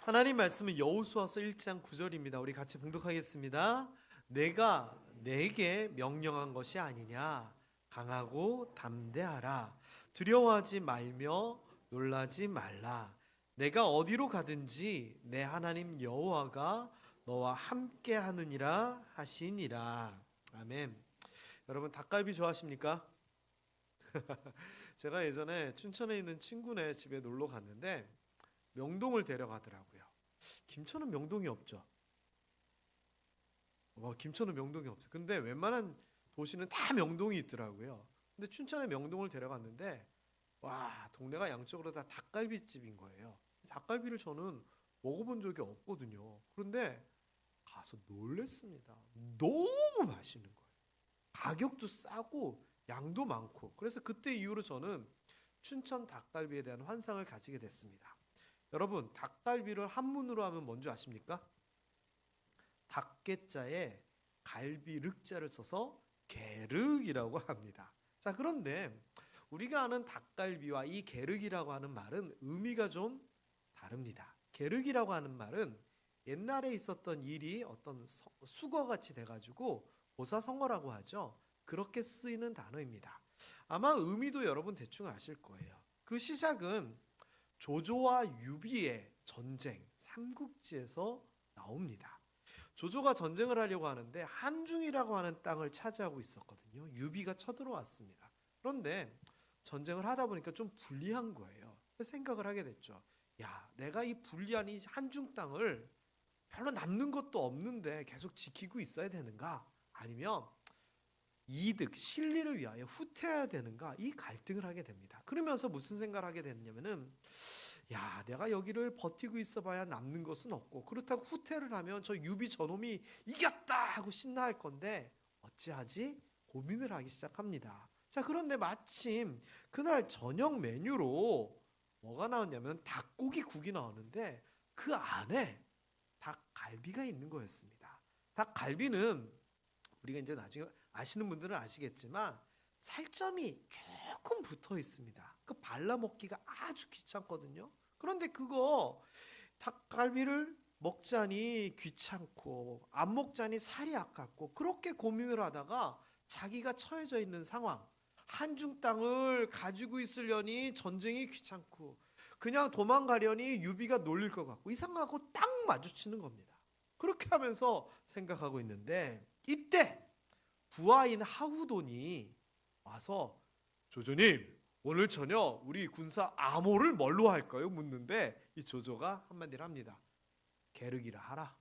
하나님 말씀은 여호수아서 1장 9절입니다. 우리 같이 봉독하겠습니다. 내가 내게 명령한 것이 아니냐. 강하고 담대하라. 두려워하지 말며 놀라지 말라. 내가 어디로 가든지 내 하나님 여호와가 너와 함께 하느니라 하시니라. 아멘. 여러분 닭갈비 좋아하십니까? 제가 예전에 춘천에 있는 친구네 집에 놀러 갔는데 명동을 데려가더라고요. 김천은 명동이 없죠. 김천은 명동이 없죠. 근데 웬만한 도시는 다 명동이 있더라고요. 근데 춘천에 명동을 데려갔는데 와, 동네가 양쪽으로 다 닭갈비집인 거예요. 닭갈비를 저는 먹어본 적이 없거든요. 그런데 가서 놀랬습니다. 너무 맛있는 거예요. 가격도 싸고 양도 많고. 그래서 그때 이후로 저는 춘천 닭갈비에 대한 환상을 가지게 됐습니다. 여러분, 닭갈비를 한문으로 하면 뭔지 아십니까? 닭게자에 갈비륵자를 써서 게륵이라고 합니다. 자, 그런데 우리가 아는 닭갈비와 이 게륵이라고 하는 말은 의미가 좀 다릅니다. 게륵이라고 하는 말은 옛날에 있었던 일이 어떤 수거같이 돼가지고 고사성어라고 하죠. 그렇게 쓰이는 단어입니다. 아마 의미도 여러분 대충 아실 거예요. 그 시작은 조조와 유비의 전쟁, 삼국지에서 나옵니다. 조조가 전쟁을 하려고 하는데 한중이라고 하는 땅을 차지하고 있었거든요. 유비가 쳐들어왔습니다. 그런데 전쟁을 하다 보니까 좀 불리한 거예요. 생각을 하게 됐죠. 야, 내가 이 불리한 이 한중 땅을 별로 남는 것도 없는데 계속 지키고 있어야 되는가? 아니면 이득, 실리를 위하여 후퇴해야 되는가? 이 갈등을 하게 됩니다. 그러면서 무슨 생각을 하게 됐냐면은 야, 내가 여기를 버티고 있어봐야 남는 것은 없고 그렇다고 후퇴를 하면 저 유비 저놈이 이겼다 하고 신나할 건데 어찌하지? 고민을 하기 시작합니다. 자, 그런데 마침 그날 저녁 메뉴로 뭐가 나왔냐면 닭고기국이 나오는데 그 안에 닭갈비가 있는 거였습니다. 닭갈비는 우리가 이제 나중에 아시는 분들은 아시겠지만 살점이 조금 붙어 있습니다. 그 발라 먹기가 아주 귀찮거든요. 그런데 그거 닭갈비를 먹자니 귀찮고 안 먹자니 살이 아깝고 그렇게 고민을 하다가 자기가 처해져 있는 상황, 한중 땅을 가지고 있으려니 전쟁이 귀찮고 그냥 도망가려니 유비가 놀릴 것 같고 이 상황하고 딱 마주치는 겁니다. 그렇게 하면서 생각하고 있는데 이때 부하인 하후돈이 와서 조조님, 오늘 저녁 우리 군사 암호를 뭘로 할까요? 묻는데 이 조조가 한마디를 합니다. 게륵이라 하라.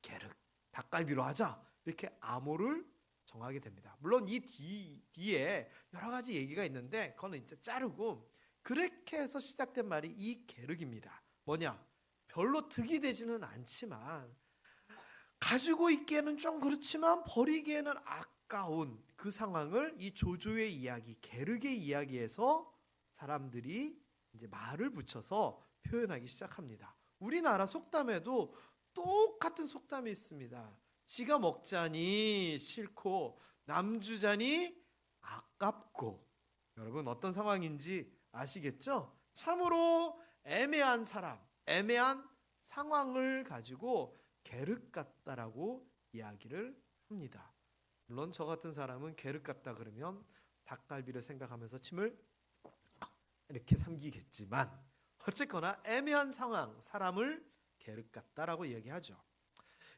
게륵, 닭갈비로 하자. 이렇게 암호를 정하게 됩니다. 물론 이 뒤에 여러 가지 얘기가 있는데 그거는 이제 자르고 그렇게 해서 시작된 말이 이 게륵입니다. 뭐냐? 별로 득이 되지는 않지만 가지고 있기에는 좀 그렇지만 버리기에는 아까운 그 상황을 이 조조의 이야기, 게륵의 이야기에서 사람들이 이제 말을 붙여서 표현하기 시작합니다. 우리나라 속담에도 똑같은 속담이 있습니다. 지가 먹자니 싫고 남 주자니 아깝고. 여러분 어떤 상황인지 아시겠죠? 참으로 애매한 사람, 애매한 상황을 가지고 게륵 같다라고 이야기를 합니다. 물론 저 같은 사람은 게륵 같다 그러면 닭갈비를 생각하면서 침을 이렇게 삼키겠지만 어쨌거나 애매한 상황, 사람을 게륵 같다라고 이야기하죠.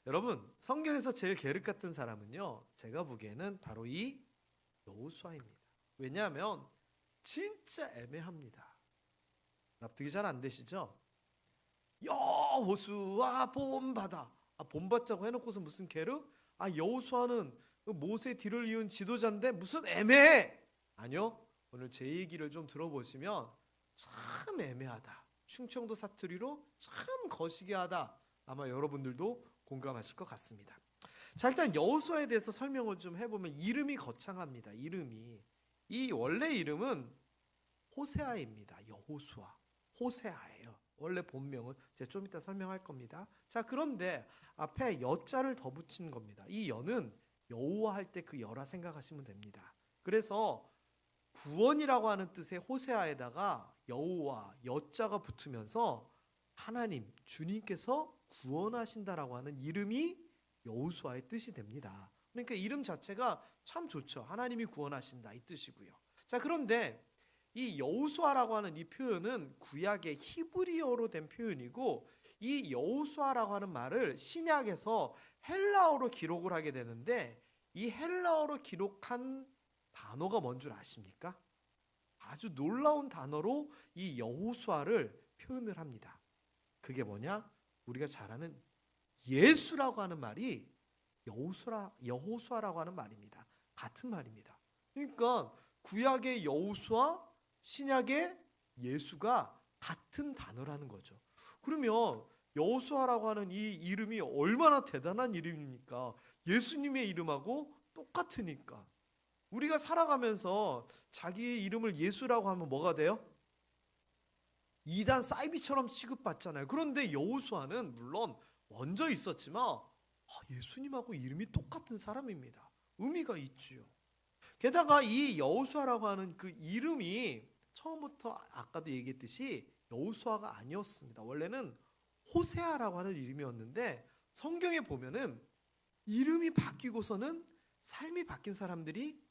여러분 성경에서 제일 게륵 같은 사람은요, 제가 보기에는 바로 이 여호수아입니다. 왜냐하면 진짜 애매합니다. 납득이 잘 안 되시죠? 여호수아 본받아. 본받자고 해놓고서 무슨 게륵? 여호수아는 모세 뒤를 이은 지도자인데 무슨 애매해? 아니요. 오늘 제 얘기를 좀 들어보시면 참 애매하다. 충청도 사투리로 참 거시기하다. 아마 여러분들도 공감하실 것 같습니다. 자, 일단 여호수아에 대해서 설명을 좀 해보면 이름이 거창합니다. 이름이. 이 원래 이름은 호세아입니다. 여호수아. 호세아예요. 원래 본명은 제가 좀 이따 설명할 겁니다. 자, 그런데 앞에 여자를 더 붙인 겁니다. 이 여는 여호와 할 때 그 여라 생각하시면 됩니다. 그래서 구원이라고 하는 뜻의 호세아에다가 여호와 여자가 붙으면서 하나님, 주님께서 구원하신다라고 하는 이름이 여호수아의 뜻이 됩니다. 그러니까 이름 자체가 참 좋죠. 하나님이 구원하신다 이 뜻이고요. 자, 그런데 이 여호수아라고 하는 이 표현은 구약의 히브리어로 된 표현이고, 이 여호수아라고 하는 말을 신약에서 헬라어로 기록을 하게 되는데, 이 헬라어로 기록한 단어가 뭔 줄 아십니까? 아주 놀라운 단어로 이 여호수아를 표현을 합니다. 그게 뭐냐? 우리가 잘 아는 예수라고 하는 말이 여호수아라고 하는 말입니다. 같은 말입니다. 그러니까 구약의 여호수아, 신약의 예수가 같은 단어라는 거죠. 그러면 여호수아라고 하는 이 이름이 얼마나 대단한 이름입니까? 예수님의 이름하고 똑같으니까. 우리가 살아가면서 자기의 이름을 예수라고 하면 뭐가 돼요? 이단 사이비처럼 취급받잖아요. 그런데 여호수아는 물론 먼저 있었지만 예수님하고 이름이 똑같은 사람입니다. 의미가 있지요. 게다가 이 여호수아라고 하는 그 이름이 처음부터 아까도 얘기했듯이 여호수아가 아니었습니다. 원래는 호세아라고 하는 이름이었는데, 성경에 보면은 이름이 바뀌고서는 삶이 바뀐 사람들이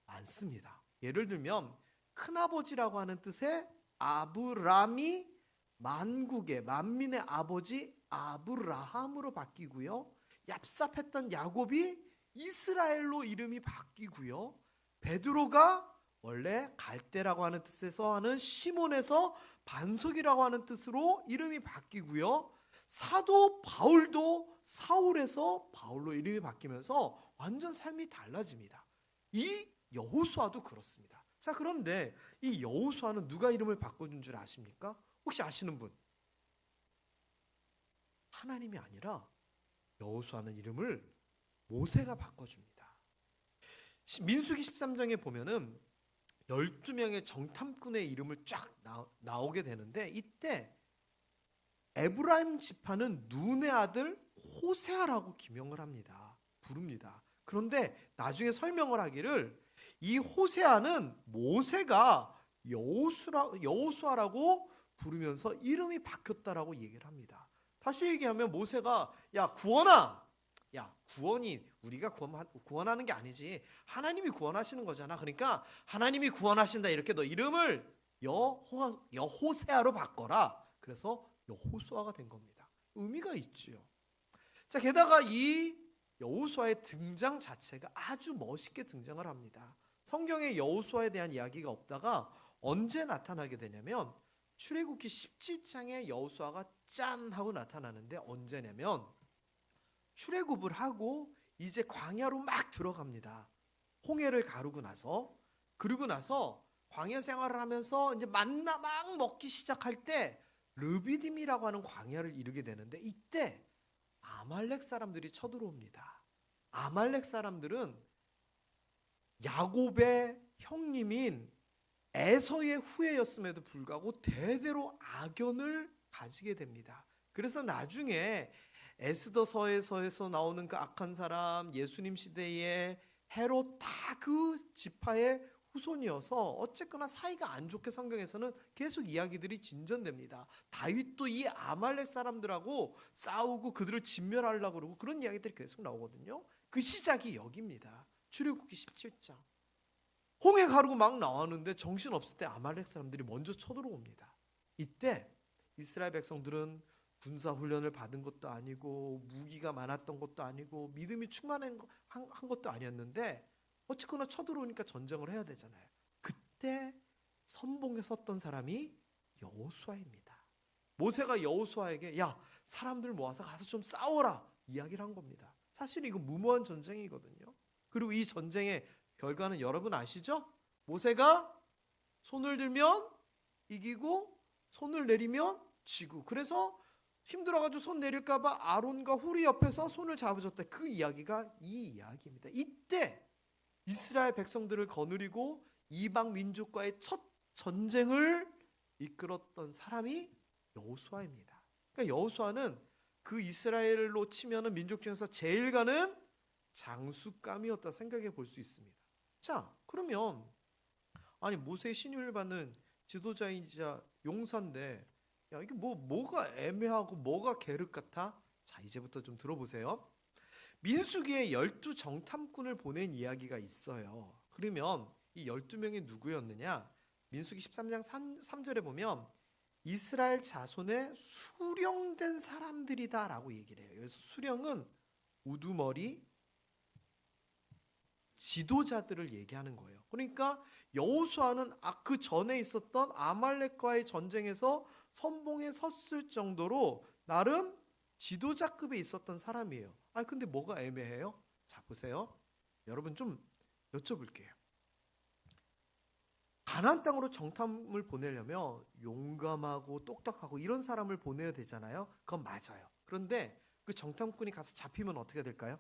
많습니다. 예를 들면 큰아버지라고 하는 뜻의 아브람이 만국의 만민의 아버지 아브라함으로 바뀌고요. 얍삽했던 야곱이 이스라엘로 이름이 바뀌고요. 베드로가 원래 갈대라고 하는 뜻에서 하는 시몬에서 반석이라고 하는 뜻으로 이름이 바뀌고요. 사도 바울도 사울에서 바울로 이름이 바뀌면서 완전 삶이 달라집니다. 이 여호수아도 그렇습니다. 자, 그런데 이 여호수아는 누가 이름을 바꿔준 줄 아십니까? 혹시 아시는 분? 하나님이 아니라 여호수아는 이름을 모세가 바꿔줍니다. 민수기 13장에 보면은 12명의 정탐꾼의 이름을 쫙 나오게 되는데, 이때 에브라임 지파는 눈의 아들 호세아라고 기명을 합니다. 부릅니다. 그런데 나중에 설명을 하기를 이 호세아는 모세가 여호수아라고 부르면서 이름이 바뀌었다라고 얘기를 합니다. 다시 얘기하면 모세가 구원이 우리가 구원하는 게 아니지, 하나님이 구원하시는 거잖아. 그러니까 하나님이 구원하신다, 이렇게 너 이름을 여호세아로 바꿔라. 그래서 여호수아가 된 겁니다. 의미가 있지요. 자, 게다가 이 여호수아의 등장 자체가 아주 멋있게 등장을 합니다. 성경에 여호수아에 대한 이야기가 없다가 언제 나타나게 되냐면 출애굽기 17장에 여호수아가 짠 하고 나타나는데, 언제냐면 출애굽을 하고 이제 광야로 막 들어갑니다. 홍해를 가르고 나서, 그러고 나서 광야 생활을 하면서 이제 만나 막 먹기 시작할 때 르비딤이라고 하는 광야를 이르게 되는데, 이때 아말렉 사람들이 쳐들어옵니다. 아말렉 사람들은 야곱의 형님인 에서의 후예였음에도 불구하고 대대로 악연을 가지게 됩니다. 그래서 나중에 에스더서에서 나오는 그 악한 사람, 예수님 시대의 헤롯, 다 그 지파의 후손이어서 어쨌거나 사이가 안 좋게 성경에서는 계속 이야기들이 진전됩니다. 다윗도 이 아말렉 사람들하고 싸우고 그들을 진멸하려고 그러고 그런 이야기들이 계속 나오거든요. 그 시작이 여기입니다. 출애굽기 17장. 홍해 가르고 막 나왔는데 정신없을 때 아말렉 사람들이 먼저 쳐들어옵니다. 이때 이스라엘 백성들은 군사 훈련을 받은 것도 아니고 무기가 많았던 것도 아니고 믿음이 충만한 것도 아니었는데 어쨌거나 쳐들어오니까 전쟁을 해야 되잖아요. 그때 선봉에 섰던 사람이 여호수아입니다. 모세가 여호수아에게 사람들 모아서 가서 좀 싸워라 이야기를 한 겁니다. 사실 이거 무모한 전쟁이거든요. 그리고 이 전쟁의 결과는 여러분 아시죠? 모세가 손을 들면 이기고 손을 내리면 지고, 그래서 힘들어가지고 손 내릴까봐 아론과 훌이 옆에서 손을 잡아줬다. 그 이야기가 이 이야기입니다. 이때 이스라엘 백성들을 거느리고 이방 민족과의 첫 전쟁을 이끌었던 사람이 여호수아입니다. 그러니까 여호수아는 그 이스라엘로 치면은 민족 중에서 제일 가는 장수감이었다 생각해 볼 수 있습니다. 자, 그러면 모세의 신임을 받는 지도자이자 용사인데 야, 이게 뭐가 애매하고 뭐가 계륵 같아? 자, 이제부터 좀 들어보세요. 민수기에 12 정탐꾼을 보낸 이야기가 있어요. 그러면 이 12명이 누구였느냐? 민수기 13장 3절에 보면 이스라엘 자손의 수령된 사람들이다라고 얘기를 해요. 여기서 수령은 우두머리 지도자들을 얘기하는 거예요. 그러니까 여호수아는 그 전에 있었던 아말렉과의 전쟁에서 선봉에 섰을 정도로 나름 지도자급에 있었던 사람이에요. 근데 뭐가 애매해요? 자, 보세요. 여러분 좀 여쭤볼게요. 가나안 땅으로 정탐을 보내려면 용감하고 똑똑하고 이런 사람을 보내야 되잖아요. 그건 맞아요. 그런데 그 정탐꾼이 가서 잡히면 어떻게 될까요?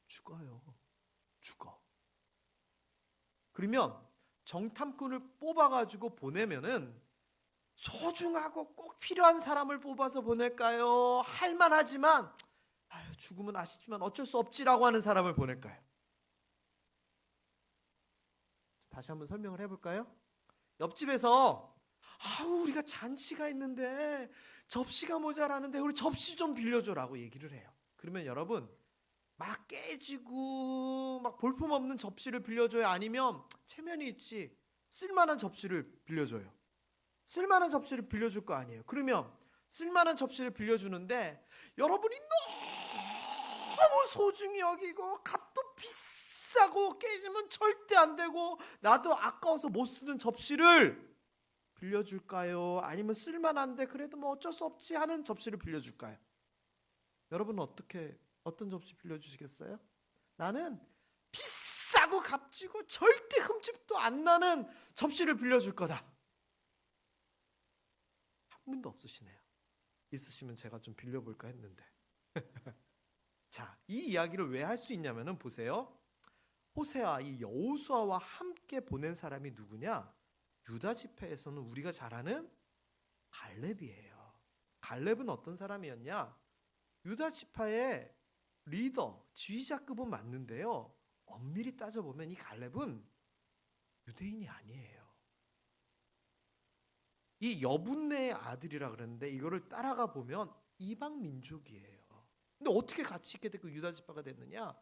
죽어요. 죽어. 그러면 정탐꾼을 뽑아가지고 보내면은 소중하고 꼭 필요한 사람을 뽑아서 보낼까요? 할만하지만 죽으면 아쉽지만 어쩔 수 없지라고 하는 사람을 보낼까요? 다시 한번 설명을 해볼까요? 옆집에서 우리가 잔치가 있는데 접시가 모자라는데 우리 접시 좀 빌려줘라고 얘기를 해요. 그러면 여러분 막 깨지고 막 볼품없는 접시를 빌려줘요? 아니면 체면이 있지 쓸만한 접시를 빌려줘요? 쓸만한 접시를 빌려줄 거 아니에요. 그러면 쓸만한 접시를 빌려주는데 여러분이 너무 소중히 여기고 값도 비싸고 깨지면 절대 안 되고 나도 아까워서 못 쓰는 접시를 빌려줄까요? 아니면 쓸만한데 그래도 뭐 어쩔 수 없지 하는 접시를 빌려줄까요? 여러분은 어떤 접시 빌려주시겠어요? 나는 비싸고 값지고 절대 흠집도 안 나는 접시를 빌려줄 거다. 한 분도 없으시네요. 있으시면 제가 좀 빌려볼까 했는데. 자, 이 이야기를 왜 할 수 있냐면은 보세요. 호세아 이 여호수아와 함께 보낸 사람이 누구냐? 유다 지파에서는 우리가 잘 아는 갈렙이에요. 갈렙은 어떤 사람이었냐? 유다 지파의 리더, 지휘자급은 맞는데요. 엄밀히 따져보면 이 갈렙은 유대인이 아니에요. 이 여분네의 아들이라 그러는데 이거를 따라가 보면 이방 민족이에요. 근데 어떻게 같이 있게 되고 유다 지파가 됐느냐?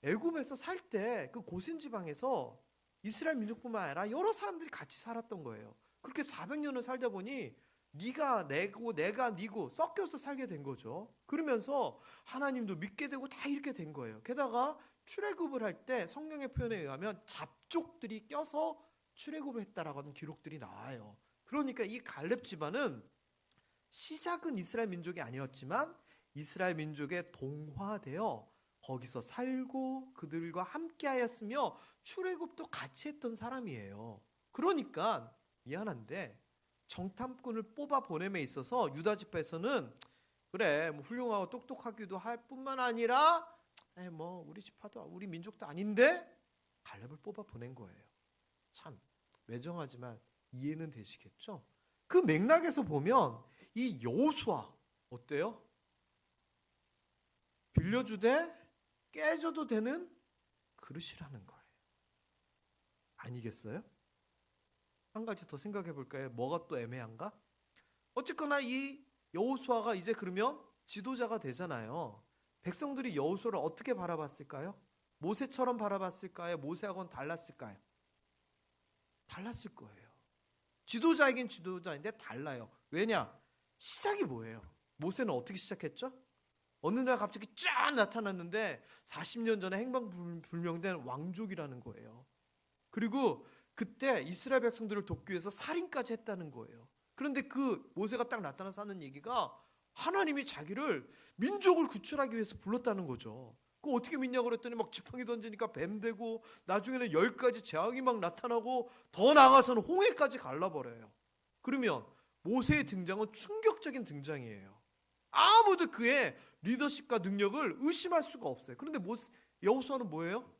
애굽에서 살 때 그 고센 지방에서 이스라엘 민족뿐만 아니라 여러 사람들이 같이 살았던 거예요. 그렇게 400년을 살다 보니 네가 내고 내가 네고 섞여서 살게 된 거죠. 그러면서 하나님도 믿게 되고 다 이렇게 된 거예요. 게다가 출애굽을 할 때 성경의 표현에 의하면 잡족들이 껴서 출애굽을 했다라고 하는 기록들이 나와요. 그러니까 이 갈렙 집안은 시작은 이스라엘 민족이 아니었지만 이스라엘 민족에 동화되어 거기서 살고 그들과 함께하였으며 출애굽도 같이 했던 사람이에요. 그러니까 미안한데 정탐꾼을 뽑아 보냄에 있어서 유다 지파에서는 그래 뭐 훌륭하고 똑똑하기도 할 뿐만 아니라 뭐 우리 지파도 우리 민족도 아닌데 갈렙을 뽑아 보낸 거예요. 참 매정하지만 이해는 되시겠죠? 그 맥락에서 보면 이 여호수아 어때요? 빌려주되 깨져도 되는 그릇이라는 거예요. 아니겠어요? 한 가지 더 생각해 볼까요? 뭐가 또 애매한가? 어쨌거나 이 여호수아가 이제 그러면 지도자가 되잖아요. 백성들이 여호수아를 어떻게 바라봤을까요? 모세처럼 바라봤을까요? 모세하고는 달랐을까요? 달랐을 거예요. 지도자이긴 지도자인데 달라요. 왜냐? 시작이 뭐예요? 모세는 어떻게 시작했죠? 어느 날 갑자기 쫙 나타났는데 40년 전에 행방불명된 왕족이라는 거예요. 그리고 그때 이스라엘 백성들을 돕기 위해서 살인까지 했다는 거예요. 그런데 그 모세가 딱 나타나서 하는 얘기가 하나님이 자기를 민족을 구출하기 위해서 불렀다는 거죠. 그거 어떻게 믿냐고 그랬더니 막 지팡이 던지니까 뱀 되고 나중에는 10가지 재앙이 막 나타나고 더 나아가서는 홍해까지 갈라버려요. 그러면 모세의 등장은 충격적인 등장이에요. 아무도 그의 리더십과 능력을 의심할 수가 없어요. 그런데 여호수아는 뭐예요?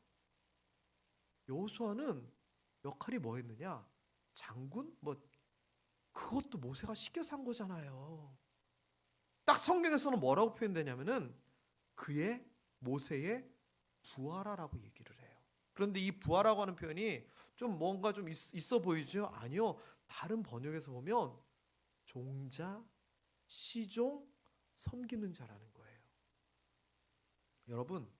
여호수아는 역할이 뭐였느냐? 장군? 그것도 모세가 시켜서 한 거잖아요. 딱 성경에서는 뭐라고 표현되냐면은 그의 모세의 부하라라고 얘기를 해요. 그런데 이 부하라고 하는 표현이 좀 뭔가 좀 있어 보이죠? 아니요. 다른 번역에서 보면 종자, 시종, 섬기는 자라는 거예요. 여러분,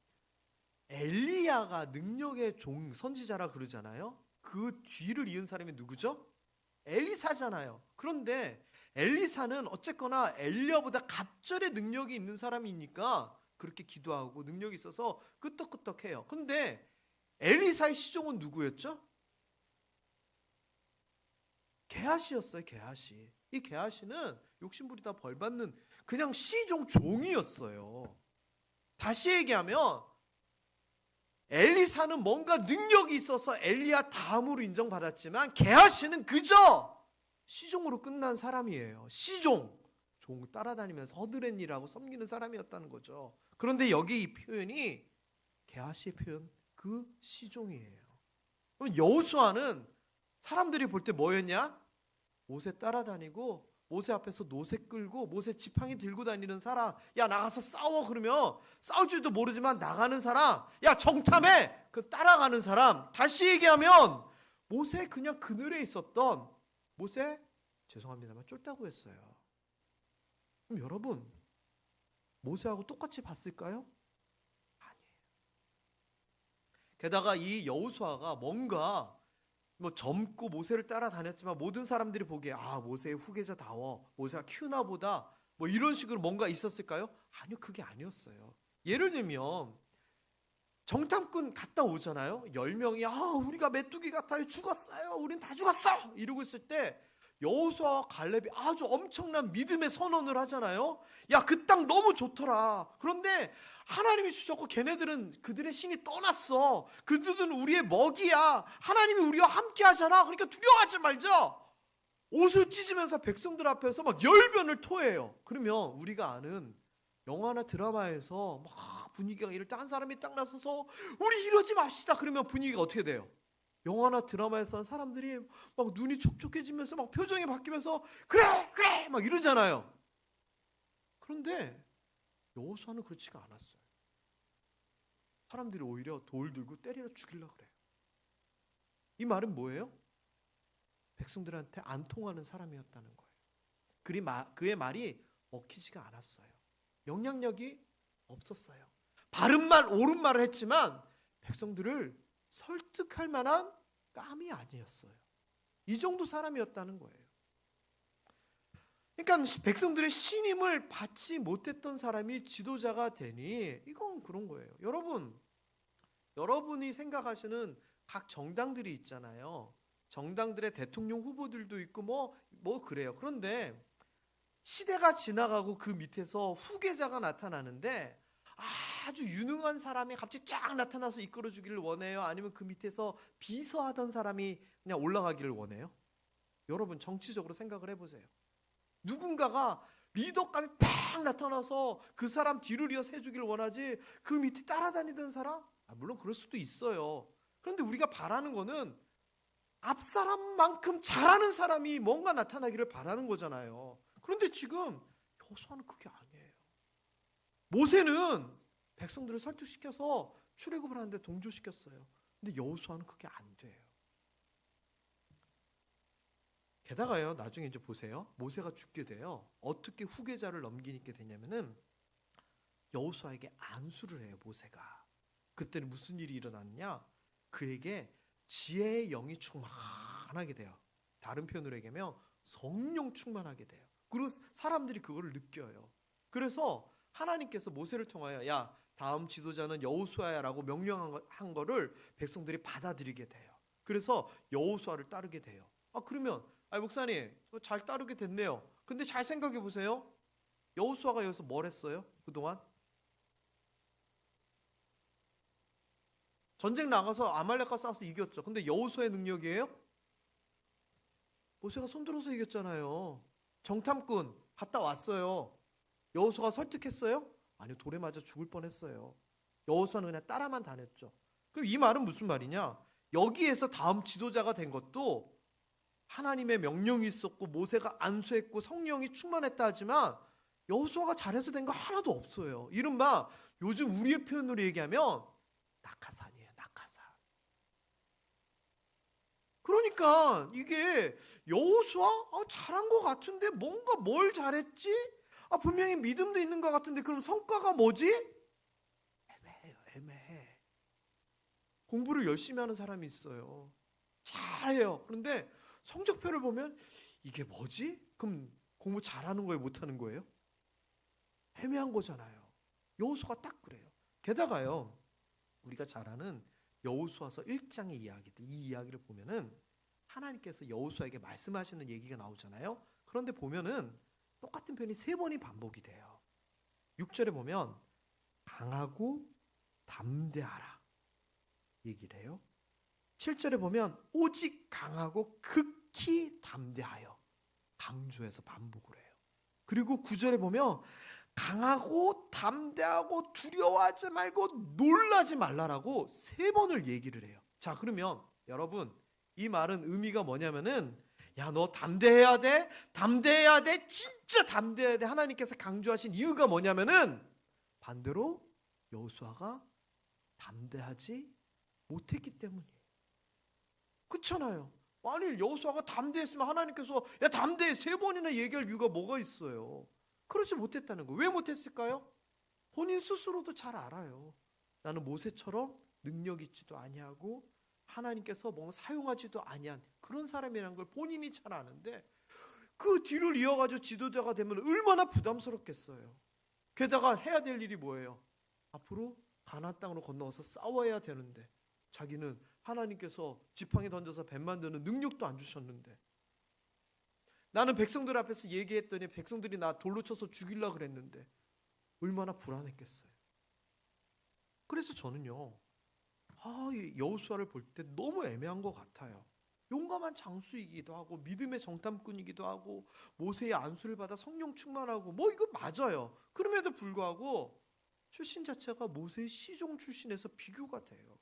엘리야가 능력의 종, 선지자라 그러잖아요. 그 뒤를 이은 사람이 누구죠? 엘리사잖아요. 그런데 엘리사는 어쨌거나 엘리야보다 갑절의 능력이 있는 사람이니까 그렇게 기도하고 능력이 있어서 끄떡끄떡해요. 근데 엘리사의 시종은 누구였죠? 게하시였어요. 게하시. 이 게하시는 욕심부리다 벌받는 그냥 시종 종이었어요. 다시 얘기하면 엘리사는 뭔가 능력이 있어서 엘리야 다음으로 인정받았지만 게하시는 그저 시종으로 끝난 사람이에요. 시종. 종 따라다니면서 허드렛 일하고 섬기는 사람이었다는 거죠. 그런데 여기 이 표현이 게하시의 표현, 그 시종이에요. 그럼 여호수아는 사람들이 볼 때 뭐였냐? 모세 따라다니고 모세 앞에서 노새 끌고 모세 지팡이 들고 다니는 사람. 야, 나가서 싸워. 그러면 싸울 줄도 모르지만 나가는 사람. 야, 정탐해. 그 따라가는 사람. 다시 얘기하면 모세 그냥 그늘에 있었던 모세, 죄송합니다만 쫄다고 했어요. 그럼 여러분, 모세하고 똑같이 봤을까요? 아니에요. 게다가 이 여호수아가 뭔가 젊고 모세를 따라다녔지만 모든 사람들이 보기에 모세의 후계자다워, 모세가 키우나 보다, 이런 식으로 뭔가 있었을까요? 아니요, 그게 아니었어요. 예를 들면 정탐꾼 갔다 오잖아요. 10명이 우리가 메뚜기 같아요, 죽었어요, 우린 다 죽었어, 이러고 있을 때 여호수아와 갈렙이 아주 엄청난 믿음의 선언을 하잖아요. 야, 그 땅 너무 좋더라. 그런데 하나님이 주셨고 걔네들은 그들의 신이 떠났어. 그들은 우리의 먹이야. 하나님이 우리와 함께 하잖아. 그러니까 두려워하지 말자. 옷을 찢으면서 백성들 앞에서 막 열변을 토해요. 그러면 우리가 아는 영화나 드라마에서 막 분위기가 이럴 때 한 사람이 딱 나서서 우리 이러지 맙시다. 그러면 분위기가 어떻게 돼요? 영화나 드라마에서는 사람들이 막 눈이 촉촉해지면서 막 표정이 바뀌면서 그래 막 이러잖아요. 그런데 여호수아는 그렇지가 않았어요. 사람들이 오히려 돌 들고 때려 죽이려고 그래요. 이 말은 뭐예요? 백성들한테 안 통하는 사람이었다는 거예요. 그의 말이 먹히지가 않았어요. 영향력이 없었어요. 바른 말, 옳은 말을 했지만 백성들을 설득할 만한 깜이 아니었어요. 이 정도 사람이었다는 거예요. 그러니까 백성들의 신임을 받지 못했던 사람이 지도자가 되니 이건 그런 거예요. 여러분이 생각하시는 각 정당들이 있잖아요. 정당들의 대통령 후보들도 있고 뭐 그래요. 그런데 시대가 지나가고 그 밑에서 후계자가 나타나는데 아주 유능한 사람이 갑자기 쫙 나타나서 이끌어주기를 원해요? 아니면 그 밑에서 비서하던 사람이 그냥 올라가기를 원해요? 여러분, 정치적으로 생각을 해보세요. 누군가가 리더감이 팍 나타나서 그 사람 뒤를 이어서 해주기를 원하지 그 밑에 따라다니던 사람? 물론 그럴 수도 있어요. 그런데 우리가 바라는 거는 앞 사람만큼 잘하는 사람이 뭔가 나타나기를 바라는 거잖아요. 그런데 지금 여호수아는 그게 아니에요. 모세는 백성들을 설득시켜서 출애굽을 하는데 동조시켰어요. 근데 여호수아는 그게 안 돼요. 게다가요, 나중에 이제 보세요. 모세가 죽게 돼요. 어떻게 후계자를 넘기게 되냐면은 여호수아에게 안수를 해요, 모세가. 그때는 무슨 일이 일어났냐? 그에게 지혜의 영이 충만하게 돼요. 다른 표현으로 얘기하면 성령 충만하게 돼요. 그리고 사람들이 그거를 느껴요. 그래서 하나님께서 모세를 통하여 야, 다음 지도자는 여호수아야라고 명령한 거를 백성들이 받아들이게 돼요. 그래서 여호수아를 따르게 돼요. 그러면 목사님 잘 따르게 됐네요. 근데 잘 생각해 보세요. 여호수아가 여기서 뭘 했어요? 그동안 전쟁 나가서 아말렉과 싸워서 이겼죠. 근데 여호수아의 능력이에요? 모세가 손들어서 이겼잖아요. 정탐꾼 갔다 왔어요. 여호수아가 설득했어요? 아니요, 돌에 맞아 죽을 뻔했어요. 여호수아는 그냥 따라만 다녔죠. 그럼 이 말은 무슨 말이냐? 여기에서 다음 지도자가 된 것도 하나님의 명령이 있었고 모세가 안수했고 성령이 충만했다 하지만 여호수아가 잘해서 된 거 하나도 없어요. 이른바 요즘 우리의 표현으로 얘기하면 낙하산이에요. 낙하산. 그러니까 이게 여호수아 잘한 것 같은데 뭔가 뭘 잘했지? 분명히 믿음도 있는 것 같은데 그럼 성과가 뭐지? 애매해요. 애매해. 공부를 열심히 하는 사람이 있어요. 잘해요. 그런데 성적표를 보면 이게 뭐지? 그럼 공부 잘하는 거예요? 못하는 거예요? 애매한 거잖아요. 여호수아가 딱 그래요. 게다가요, 우리가 잘 아는 여호수아서 1장의 이야기들, 이 이야기를 보면은 하나님께서 여호수아에게 말씀하시는 얘기가 나오잖아요. 그런데 보면은 똑같은 표현이 3번이 반복이 돼요. 6절에 보면 강하고 담대하라 얘기를 해요. 7절에 보면 오직 강하고 극히 담대하여 강조해서 반복을 해요. 그리고 9절에 보면 강하고 담대하고 두려워하지 말고 놀라지 말라라고 3번을 얘기를 해요. 자, 그러면 여러분, 이 말은 의미가 뭐냐면은 야, 너 담대해야 돼. 담대해야 돼. 진짜 담대해야 돼. 하나님께서 강조하신 이유가 뭐냐면은 반대로 여호수아가 담대하지 못했기 때문이에요. 그렇잖아요. 만일 여호수아가 담대했으면 하나님께서 야, 담대해 3번이나 얘기할 이유가 뭐가 있어요? 그러지 못했다는 거예요. 왜 못했을까요? 본인 스스로도 잘 알아요. 나는 모세처럼 능력 있지도 아니하고 하나님께서 뭔가 사용하지도 아니한 그런 사람이라는 걸 본인이 잘 아는데 그 뒤를 이어가지고 지도자가 되면 얼마나 부담스럽겠어요. 게다가 해야 될 일이 뭐예요? 앞으로 가나안 땅으로 건너와서 싸워야 되는데 자기는 하나님께서 지팡이 던져서 뱀 만드는 능력도 안 주셨는데 나는 백성들 앞에서 얘기했더니 백성들이 나 돌로 쳐서 죽이려고 그랬는데 얼마나 불안했겠어요. 그래서 저는요, 여호수아를 볼 때 너무 애매한 것 같아요. 용감한 장수이기도 하고 믿음의 정탐꾼이기도 하고 모세의 안수를 받아 성령 충만하고 뭐 이거 맞아요. 그럼에도 불구하고 출신 자체가 모세의 시종 출신에서 비교가 돼요.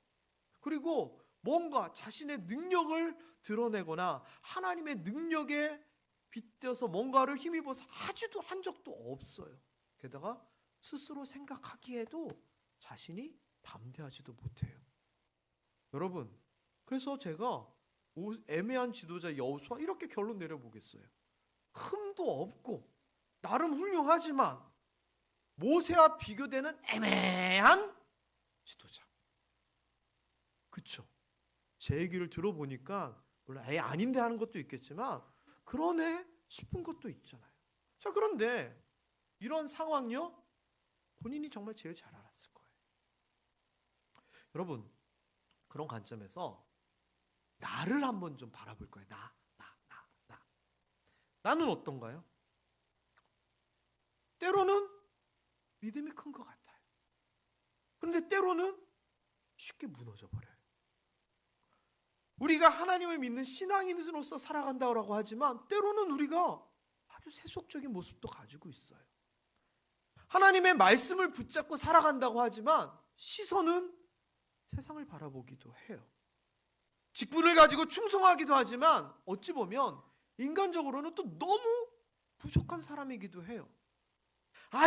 그리고 뭔가 자신의 능력을 드러내거나 하나님의 능력에 빗대어서 뭔가를 힘입어서 하지도 한 적도 없어요. 게다가 스스로 생각하기에도 자신이 담대하지도 못해요. 여러분, 그래서 제가 애매한 지도자 여호수아 이렇게 결론 내려보겠어요. 흠도 없고 나름 훌륭하지만 모세와 비교되는 애매한 지도자. 그쵸? 제 얘기를 들어보니까 물론 아닌데 하는 것도 있겠지만 그러네 싶은 것도 있잖아요. 자, 그런데 이런 상황요, 본인이 정말 제일 잘 알았을 거예요. 여러분, 그런 관점에서 나를 한번 좀 바라볼 거예요. 나는 어떤가요? 때로는 믿음이 큰 것 같아요. 그런데 때로는 쉽게 무너져 버려요. 우리가 하나님을 믿는 신앙인으로서 살아간다고 하지만 때로는 우리가 아주 세속적인 모습도 가지고 있어요. 하나님의 말씀을 붙잡고 살아간다고 하지만 시선은 세상을 바라보기도 해요. 직분을 가지고 충성하기도 하지만 어찌 보면 인간적으로는 또 너무 부족한 사람이기도 해요.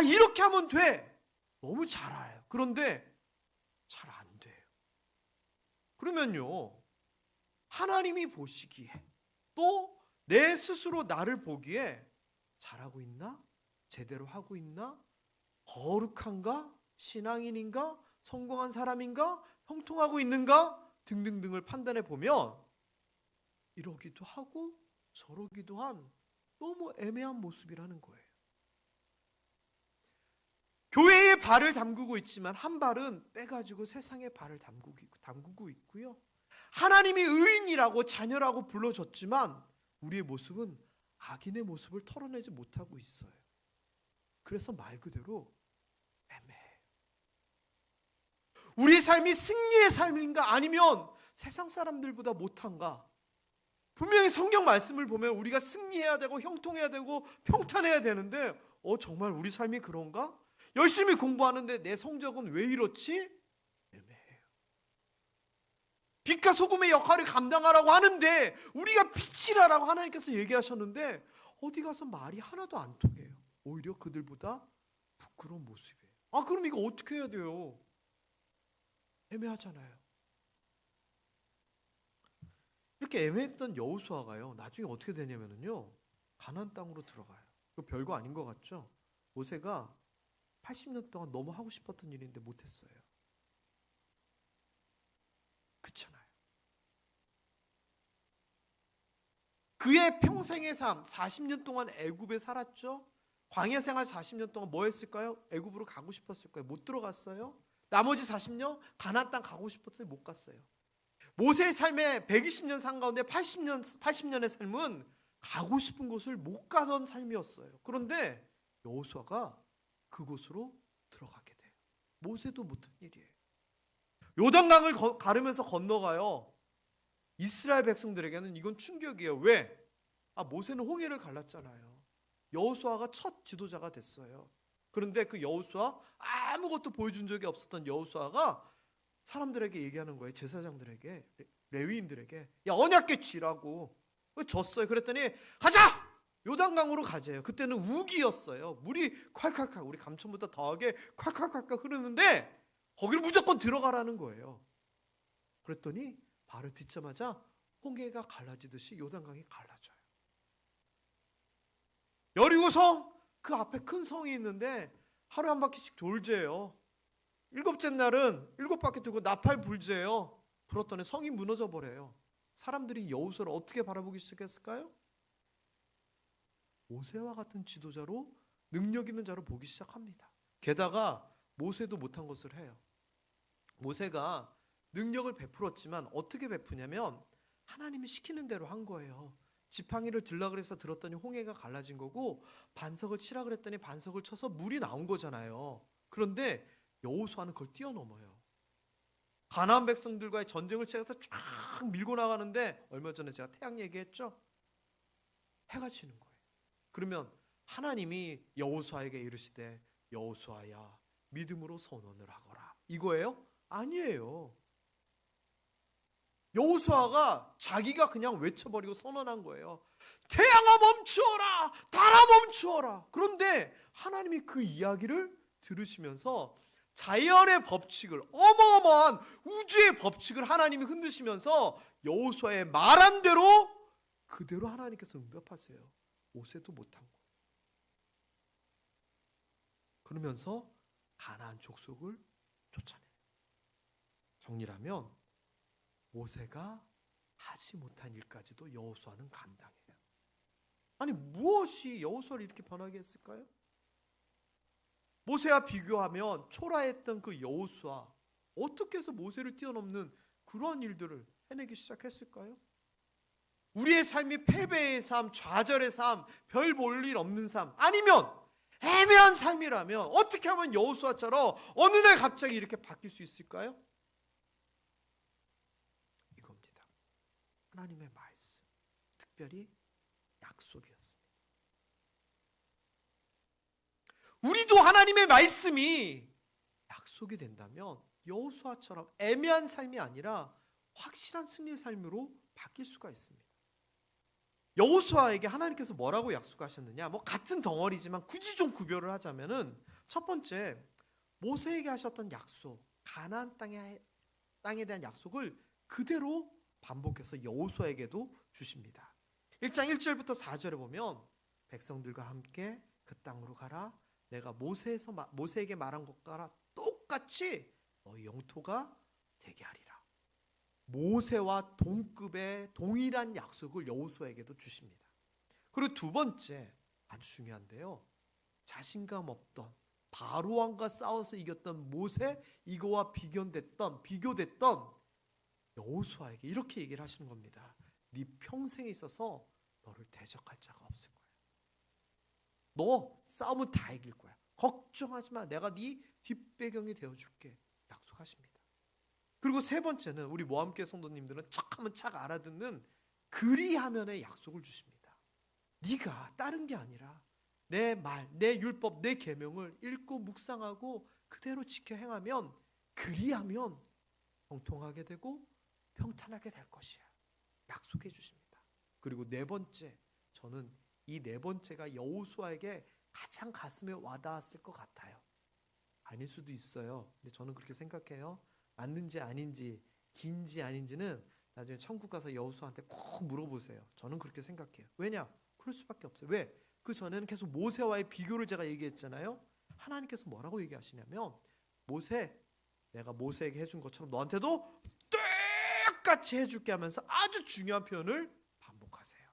이렇게 하면 돼. 너무 잘 알아요. 그런데 잘 안 돼요. 그러면요, 하나님이 보시기에 또 내 스스로 나를 보기에 잘하고 있나? 제대로 하고 있나? 거룩한가? 신앙인인가? 성공한 사람인가? 형통하고 있는가? 등등등을 판단해 보면 이러기도 하고 저러기도 한 너무 애매한 모습이라는 거예요. 교회에 발을 담그고 있지만 한 발은 빼가지고 세상에 발을 담그고 있고요. 하나님이 의인이라고 자녀라고 불러줬지만 우리의 모습은 악인의 모습을 털어내지 못하고 있어요. 그래서 말 그대로 애매해요. 우리의 삶이 승리의 삶인가 아니면 세상 사람들보다 못한가? 분명히 성경 말씀을 보면 우리가 승리해야 되고 형통해야 되고 평탄해야 되는데 정말 우리 삶이 그런가? 열심히 공부하는데 내 성적은 왜 이렇지? 애매해요. 빛과 소금의 역할을 감당하라고 하는데 우리가 빛이라고 하나님께서 얘기하셨는데 어디 가서 말이 하나도 안 통해요. 오히려 그들보다 부끄러운 모습이에요. 그럼 이거 어떻게 해야 돼요? 애매하잖아요. 그렇게 애매했던 여호수아가요, 나중에 어떻게 되냐면요, 가나안 땅으로 들어가요. 그 별거 아닌 것 같죠? 모세가 80년 동안 너무 하고 싶었던 일인데 못했어요. 그렇잖아요. 그의 평생의 삶, 40년 동안 애굽에 살았죠. 광야 생활 40년 동안 뭐 했을까요? 애굽으로 가고 싶었을 거예요. 못 들어갔어요. 나머지 40년 가나안 땅 가고 싶었더니 못 갔어요. 모세의 삶에 120년 산 가운데 80년의 삶은 가고 싶은 곳을 못 가던 삶이었어요. 그런데 여호수아가 그곳으로 들어가게 돼요. 모세도 못한 일이에요. 요단강을 가르면서 건너가요. 이스라엘 백성들에게는 이건 충격이에요. 왜? 모세는 홍해를 갈랐잖아요. 여호수아가 첫 지도자가 됐어요. 그런데 그 여호수아, 아무것도 보여준 적이 없었던 여호수아가 사람들에게 얘기하는 거예요. 제사장들에게, 레위인들에게, 야, 언약궤 쥐라고. 졌어요. 그랬더니 가자! 요단강으로 가재요. 그때는 우기였어요. 물이 콸콸콸, 우리 감천보다 더하게 콸콸콸 흐르는데 거기를 무조건 들어가라는 거예요. 그랬더니 발을 딛자마자 홍해가 갈라지듯이 요단강이 갈라져요. 여리고성, 그 앞에 큰 성이 있는데 하루에 한 바퀴씩 돌재요. 일곱째 날은 7바퀴 돌고 나팔 불재요. 불었더니 성이 무너져 버려요. 사람들이 여호수아를 어떻게 바라보기 시작했을까요? 모세와 같은 지도자로, 능력 있는 자로 보기 시작합니다. 게다가 모세도 못한 것을 해요. 모세가 능력을 베풀었지만 어떻게 베푸냐면 하나님이 시키는 대로 한 거예요. 지팡이를 들라 그래서 들었더니 홍해가 갈라진 거고, 반석을 치라 그랬더니 반석을 쳐서 물이 나온 거잖아요. 그런데 여호수아는 그걸 뛰어넘어요. 가나안 백성들과의 전쟁을 치러서 쫙 밀고 나가는데, 얼마 전에 제가 태양 얘기했죠? 해가 지는 거예요. 그러면 하나님이 여호수아에게 이르시되 여호수아야, 믿음으로 선언을 하거라, 이거예요? 아니에요. 여호수아가 자기가 그냥 외쳐버리고 선언한 거예요. 태양아 멈추어라, 달아 멈추어라. 그런데 하나님이 그 이야기를 들으시면서 자연의 법칙을, 어마어마한 우주의 법칙을 하나님이 흔드시면서 여호수아의 말한 대로 그대로 하나님께서 응답하세요. 모세도 못한 거예요. 그러면서 가나안 족속을 쫓아내요. 정리하면 모세가 하지 못한 일까지도 여호수아는 감당해요. 아니, 무엇이 여호수아를 이렇게 변하게 했을까요? 모세와 비교하면 초라했던 그 여호수아, 어떻게 해서 모세를 뛰어넘는 그러한 일들을 해내기 시작했을까요? 우리의 삶이 패배의 삶, 좌절의 삶, 별 볼 일 없는 삶, 아니면 애매한 삶이라면 어떻게 하면 여호수아처럼 어느 날 갑자기 이렇게 바뀔 수 있을까요? 이겁니다. 하나님의 말씀, 특별히 약속이었습니다. 우리도 하나님의 말씀이 약속이 된다면 여호수아처럼 애매한 삶이 아니라 확실한 승리의 삶으로 바뀔 수가 있습니다. 여호수아에게 하나님께서 뭐라고 약속하셨느냐? 같은 덩어리지만 굳이 좀 구별을 하자면은, 첫 번째, 모세에게 하셨던 약속, 가나안 땅에 대한 약속을 그대로 반복해서 여호수아에게도 주십니다. 1장 1절부터 4절에 보면 백성들과 함께 그 땅으로 가라. 내가 모세에게 말한 것과 똑같이 너희 영토가 되게 하리라. 모세와 동급의 동일한 약속을 여호수아에게도 주십니다. 그리고 두 번째, 아주 중요한데요, 자신감 없던 바로 왕과 싸워서 이겼던 모세, 이거와 비교됐던 여호수아에게 이렇게 얘기를 하시는 겁니다. 네 평생에 있어서 너를 대적할 자가 없을 거야. 너 싸움은 다 이길 거야. 걱정하지 마. 내가 네 뒷배경이 되어줄게. 약속하십니다. 그리고 세 번째는, 우리 모함교회 성도님들은 척하면 착 알아듣는 그리하면의 약속을 주십니다. 네가 다른 게 아니라 내 말, 내 율법, 내 계명을 읽고 묵상하고 그대로 지켜 행하면, 그리하면 형통하게 되고 평탄하게 될 것이야. 약속해 주십니다. 그리고 네 번째, 저는 이 네 번째가 여호수아에게 가장 가슴에 와닿았을 것 같아요. 아닐 수도 있어요. 근데 저는 그렇게 생각해요. 맞는지 아닌지, 긴지 아닌지는 나중에 천국 가서 여호수아한테 꼭 물어보세요. 저는 그렇게 생각해요. 왜냐? 그럴 수밖에 없어요. 왜? 그 전에는 계속 모세와의 비교를 제가 얘기했잖아요. 하나님께서 뭐라고 얘기하시냐면, 모세, 내가 모세에게 해준 것처럼 너한테도 똑같이 해줄게 하면서 아주 중요한 표현을 반복하세요.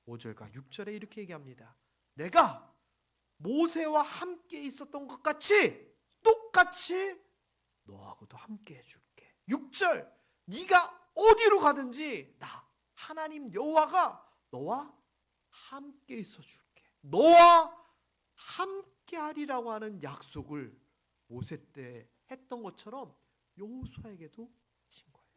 5절과 6절에 이렇게 얘기합니다. 내가 모세와 함께 있었던 것 같이 똑같이 너하고도 함께 해줄게. 6절, 네가 어디로 가든지 나 하나님 여호와가 너와 함께 있어줄게. 너와 함께 하리라고 하는 약속을 모세 때 했던 것처럼 여호수아에게도 하신 거예요.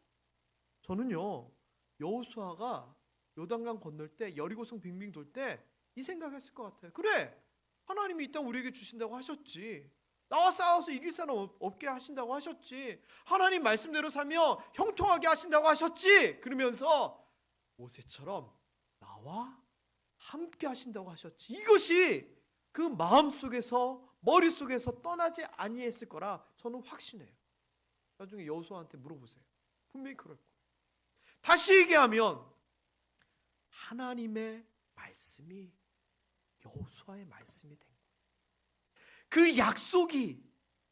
저는요, 여호수아가 요단강 건널 때, 여리고성 빙빙 돌 때 이 생각했을 것 같아요. 그래, 하나님이 이 땅 우리에게 주신다고 하셨지. 나와 싸워서 이길 사람 없게 하신다고 하셨지. 하나님 말씀대로 살면 형통하게 하신다고 하셨지. 그러면서 모세처럼 나와 함께 하신다고 하셨지. 이것이 그 마음속에서, 머릿속에서 떠나지 아니했을 거라 저는 확신해요. 나중에 여호수아한테 물어보세요. 분명히 그럴 거예요. 다시 얘기하면 하나님의 말씀이 여호수아의 말씀이 된 거예요. 그 약속이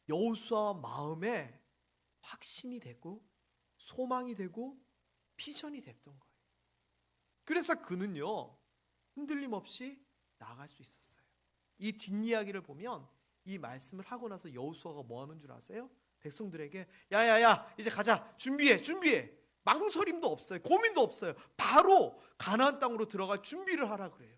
여호수아 마음에 확신이 되고 소망이 되고 비전이 됐던 거예요. 그래서 그는요, 흔들림 없이 나아갈 수 있었어요. 이 뒷이야기를 보면 이 말씀을 하고 나서 여호수아가 뭐 하는 줄 아세요? 백성들에게 야야야 이제 가자, 준비해. 망설임도 없어요. 고민도 없어요. 바로 가나안 땅으로 들어갈 준비를 하라 그래요.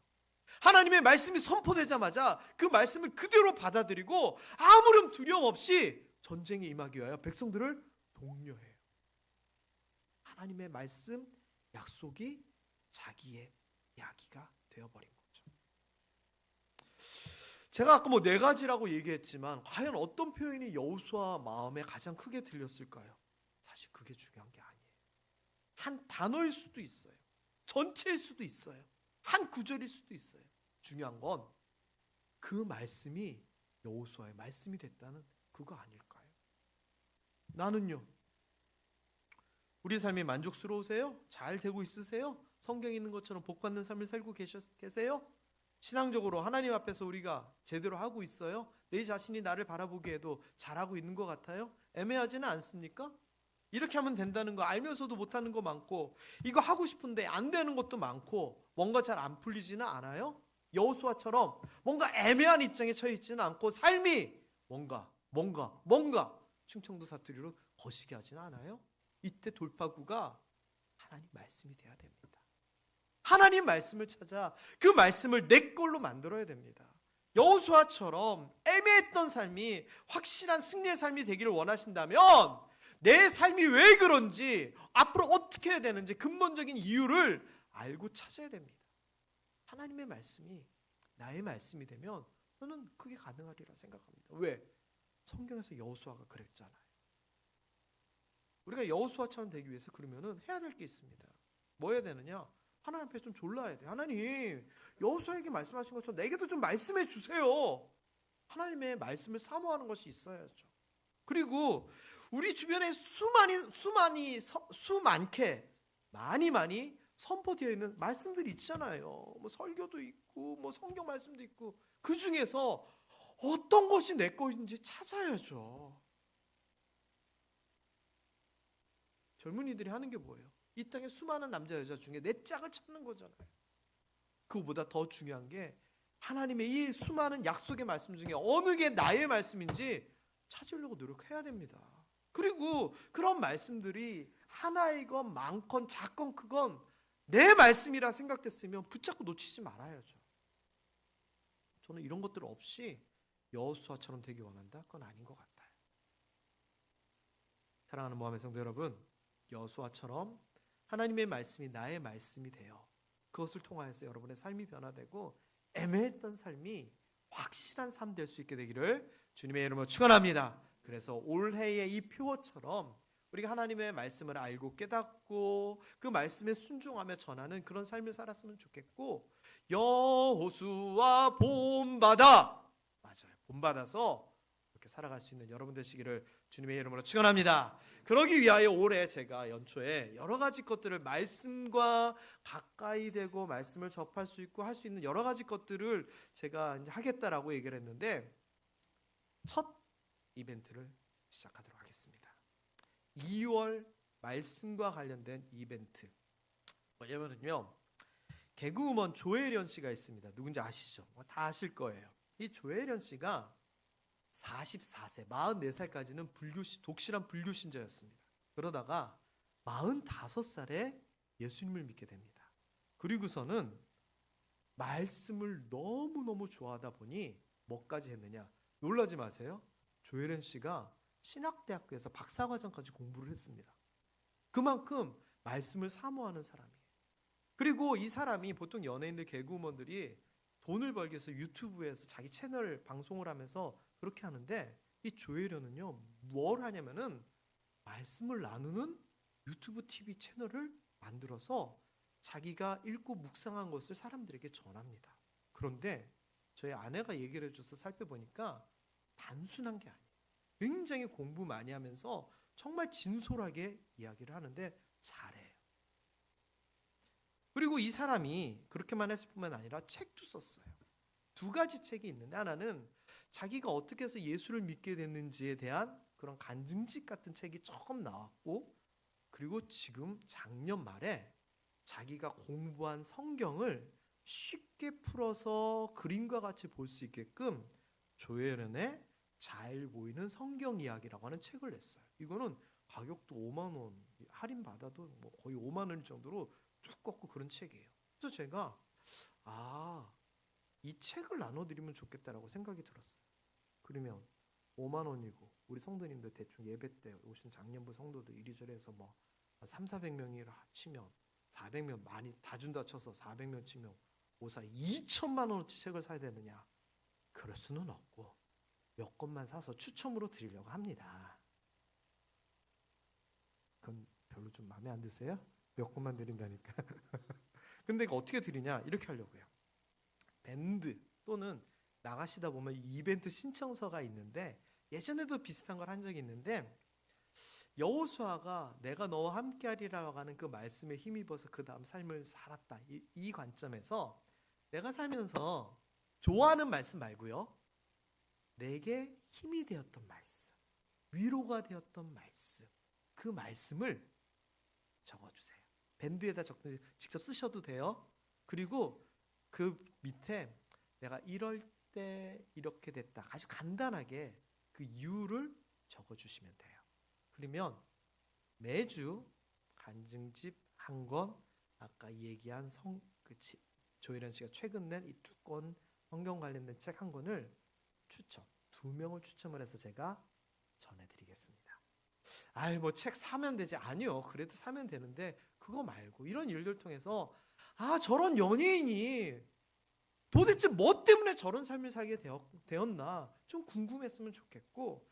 하나님의 말씀이 선포되자마자 그 말씀을 그대로 받아들이고 아무런 두려움 없이 전쟁에 임하기 위하여 백성들을 독려해요. 하나님의 말씀, 약속이 자기의 이야기가 되어버린 거죠. 제가 아까 네 가지라고 얘기했지만 과연 어떤 표현이 여호수아 마음에 가장 크게 들렸을까요? 사실 그게 중요한 게 아니에요. 한 단어일 수도 있어요. 전체일 수도 있어요. 한 구절일 수도 있어요. 중요한 건 그 말씀이 여호수아의 말씀이 됐다는 그거 아닐까요? 나는요, 우리 삶이 만족스러우세요? 잘 되고 있으세요? 성경에 있는 것처럼 복받는 삶을 살고 계세요? 신앙적으로 하나님 앞에서 우리가 제대로 하고 있어요? 내 자신이 나를 바라보기에도 잘하고 있는 것 같아요? 애매하지는 않습니까? 이렇게 하면 된다는 거 알면서도 못하는 거 많고, 이거 하고 싶은데 안 되는 것도 많고, 뭔가 잘 안 풀리지는 않아요? 여호수아처럼 뭔가 애매한 입장에 처해 있지는 않고 삶이 뭔가 충청도 사투리로 거시기 하지는 않아요? 이때 돌파구가 하나님 말씀이 돼야 됩니다. 하나님 말씀을 찾아 그 말씀을 내 걸로 만들어야 됩니다. 여호수아처럼 애매했던 삶이 확실한 승리의 삶이 되기를 원하신다면 내 삶이 왜 그런지, 앞으로 어떻게 해야 되는지 근본적인 이유를 알고 찾아야 됩니다. 하나님의 말씀이 나의 말씀이 되면 저는 그게 가능하리라 생각합니다. 왜? 성경에서 여호수아가 그랬잖아요. 우리가 여호수아처럼 되기 위해서 그러면은 해야 될 게 있습니다. 뭐 해야 되느냐? 하나님 앞에 좀 졸라야 돼. 하나님, 여호수아에게 말씀하신 것처럼 내게도 좀 말씀해 주세요. 하나님의 말씀을 사모하는 것이 있어야죠. 그리고 우리 주변에 많이 선포되어 있는 말씀들이 있잖아요. 뭐 설교도 있고, 뭐 성경 말씀도 있고, 그 중에서 어떤 것이 내 것인지 찾아야죠. 젊은이들이 하는 게 뭐예요? 이 땅에 수많은 남자 여자 중에 내 짝을 찾는 거잖아요. 그거보다 더 중요한 게 하나님의 이 수많은 약속의 말씀 중에 어느 게 나의 말씀인지 찾으려고 노력해야 됩니다. 그리고 그런 말씀들이 하나이건 많건 작건 크건 내 말씀이라 생각됐으면 붙잡고 놓치지 말아야죠. 저는 이런 것들 없이 여호수아처럼 되기 원한다? 그건 아닌 것 같아요. 사랑하는 모함의 성도 여러분, 여호수아처럼 하나님의 말씀이 나의 말씀이 되어 그것을 통하여서 여러분의 삶이 변화되고 애매했던 삶이 확실한 삶 될 수 있게 되기를 주님의 이름으로 축원합니다. 그래서 올해의 이 표어처럼 우리가 하나님의 말씀을 알고 깨닫고 그 말씀에 순종하며 전하는 그런 삶을 살았으면 좋겠고, 여호수아 본받아, 맞아요, 본받아서 그렇게 살아갈 수 있는 여러분 되시기를 주님의 이름으로 축원합니다. 그러기 위하여 올해 제가 연초에 여러 가지 것들을 말씀과 가까이 되고 말씀을 접할 수 있고 할 수 있는 여러 가지 것들을 제가 이제 하겠다라고 얘기를 했는데 첫 이벤트를 시작하도록 하겠습니다. 2월 말씀과 관련된 이벤트. 뭐냐면요, 개그우먼 조혜련 씨가 있습니다. 누군지 아시죠? 다 아실 거예요. 이 조혜련 씨가 44세, 44살까지는 독실한 불교 신자였습니다. 그러다가 45살에 예수님을 믿게 됩니다. 그리고서는 말씀을 너무너무 좋아하다 보니 뭐까지 했느냐? 놀라지 마세요. 조혜련 씨가 신학대학교에서 박사과정까지 공부를 했습니다. 그만큼 말씀을 사모하는 사람이에요. 그리고 이 사람이 보통 연예인들, 개그우먼들이 돈을 벌기 위해서 유튜브에서 자기 채널 방송을 하면서 그렇게 하는데 이 조혜련은요, 뭘 하냐면은 말씀을 나누는 유튜브 TV 채널을 만들어서 자기가 읽고 묵상한 것을 사람들에게 전합니다. 그런데 저희 아내가 얘기를 해줘서 살펴보니까 단순한 게 아니에요. 굉장히 공부 많이 하면서 정말 진솔하게 이야기를 하는데 잘해요. 그리고 이 사람이 그렇게만 했을 뿐만 아니라 책도 썼어요. 2가지 책이 있는데 하나는 자기가 어떻게 해서 예수를 믿게 됐는지에 대한 그런 간증집 같은 책이 조금 나왔고, 그리고 지금 작년 말에 자기가 공부한 성경을 쉽게 풀어서 그림과 같이 볼 수 있게끔 조혜련의 잘 보이는 성경 이야기라고 하는 책을 냈어요. 이거는 가격도 5만 원, 할인 받아도 뭐 거의 5만 원 정도로 두껍고 그런 책이에요. 그래서 제가 이 책을 나눠드리면 좋겠다라고 생각이 들었어요. 그러면 5만 원이고 우리 성도님들 대충 예배 때 오신 작년부 성도들 이리저리 해서 뭐 3,400명이라 치면 400명 많이 다 준다 쳐서 400명 치면 2천만 원어치 책을 사야 되느냐? 그럴 수는 없고 몇 권만 사서 추첨으로 드리려고 합니다. 그건 별로 좀 마음에 안 드세요? 몇 권만 드린다니까. 근데 이거 어떻게 드리냐? 이렇게 하려고요. 밴드 또는 나가시다 보면 이벤트 신청서가 있는데, 예전에도 비슷한 걸 한 적이 있는데, 여호수아가 내가 너와 함께하리라고 하는 그 말씀에 힘입어서 그 다음 삶을 살았다. 이 관점에서 내가 살면서 좋아하는 말씀 말고요, 내게 힘이 되었던 말씀, 위로가 되었던 말씀, 그 말씀을 적어주세요. 밴드에다 직접 쓰셔도 돼요. 그리고 그 밑에 내가 이럴 때 이렇게 됐다, 아주 간단하게 그 이유를 적어주시면 돼요. 그러면 매주 간증집 한 권, 아까 얘기한 조혜련 씨가 최근 낸 이 2권 성경 관련된 책 한 권을 2명을 추첨을 해서 제가 전해드리겠습니다. 뭐 책 사면 되지? 아니요. 그래도 사면 되는데 그거 말고 이런 일들 통해서 저런 연예인이 도대체 뭐 때문에 저런 삶을 살게 되었나 좀 궁금했으면 좋겠고,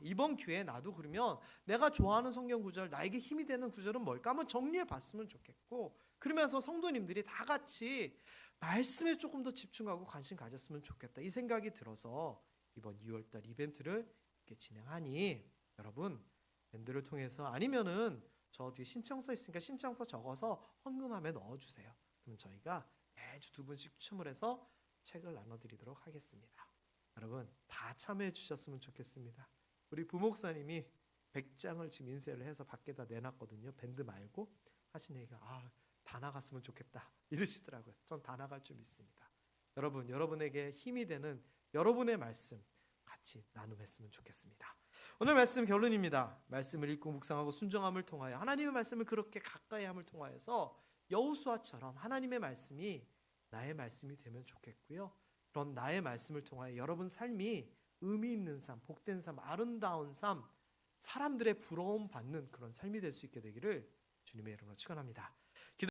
이번 기회에 나도 그러면 내가 좋아하는 성경 구절, 나에게 힘이 되는 구절은 뭘까 한번 정리해 봤으면 좋겠고, 그러면서 성도님들이 다 같이 말씀에 조금 더 집중하고 관심 가졌으면 좋겠다, 이 생각이 들어서 이번 2월달 이벤트를 이렇게 진행하니, 여러분 밴드를 통해서 아니면은 저 뒤에 신청서 있으니까 신청서 적어서 헌금함에 넣어주세요. 그럼 저희가 매주 2분씩 추첨을 해서 책을 나눠드리도록 하겠습니다. 여러분 다 참여해 주셨으면 좋겠습니다. 우리 부목사님이 100장을 지금 인쇄를 해서 밖에다 내놨거든요. 밴드 말고. 하신 얘기가 다 나갔으면 좋겠다 이러시더라고요. 전 다 나갈 줄 믿습니다. 여러분, 여러분에게 힘이 되는 여러분의 말씀 같이 나눔했으면 좋겠습니다. 오늘 말씀 결론입니다. 말씀을 읽고 묵상하고 순종함을 통하여 하나님의 말씀을 그렇게 가까이 함을 통하여서 여호수아처럼 하나님의 말씀이 나의 말씀이 되면 좋겠고요. 그런 나의 말씀을 통하여 여러분 삶이 의미 있는 삶, 복된 삶, 아름다운 삶, 사람들의 부러움 받는 그런 삶이 될 수 있게 되기를 주님의 이름으로 축원합니다.